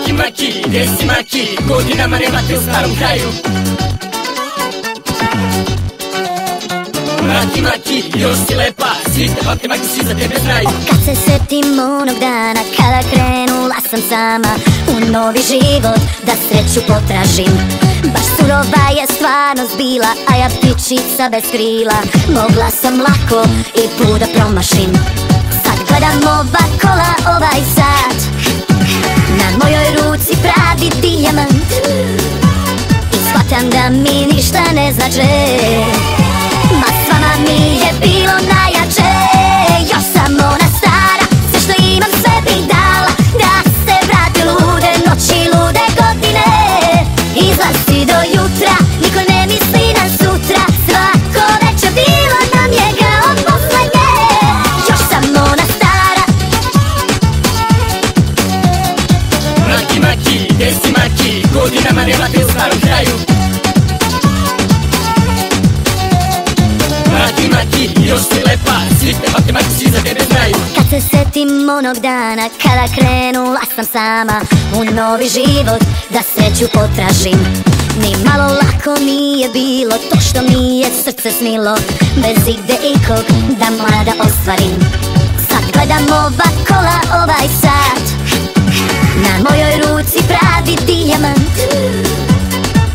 Maki maki, gde si maki? Godinama nema te u starom kraju. Maki maki, još si lepa, svi te pamte maki, svi za tebe znaju. Kad se setim onog dana kada krenula sam sama u novi život, da sreću potražim. Baš surova je stvarnost bila, a ja ptičica bez krila. Mogla sam lako i put da promašim. Sad gledam ova kola, ovaj sat, na mojoj ruci pravi dijamant, i shvatam da mi ništa ne znače. Ma s vama mi je bilo najjače. Još sam ona stara, sve što imam sve bih dala, da se vrati lude noći, lude godine. Izlazi do jutra, niko ne misli na sutra, svako večer bilo nam je kao poslednje. Još sam ona stara. Maki maki, gde si maki? Godinama nema te u starom kraju. Maki maki, još si lepa, svi te pamte maki, svi za tebe znaju. Kad se setim onog dana kada krenula sam sama u novi život, da sreću potražim. Ni malo lako nije bilo to što mi je srce snilo, bez igde ikog da mlada ostvarim. Sad gledam ova kola, ovaj sat, na mojoj ruci pravi dijamant,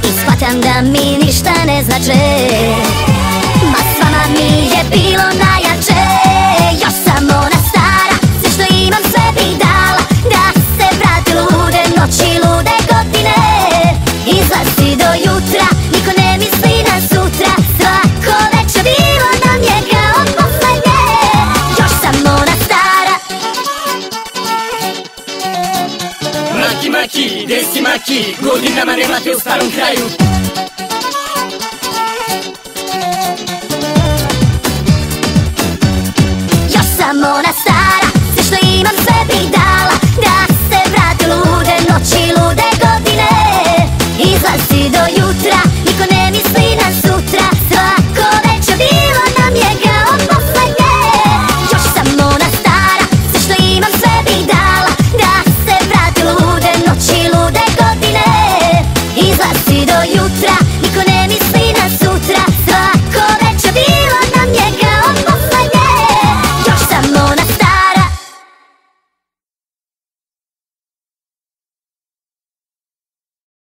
i shvatam da mi ništa ne znače. Ma s vama mi je bilo najjače. Još sam ona stara, sve što imam sve bih dala, da se vrati lude noći, lude godine. Izlazi do jutra, niko ne misli na sutra, svako večer bilo nam je kao poslednje. Još sam ona stara. Maki maki, gde si maki? Godinama nema te u starom kraju. Ona stara, sve što imam sve bih dala, da se vrati lude noći, lude godine. Izlazi do jutra.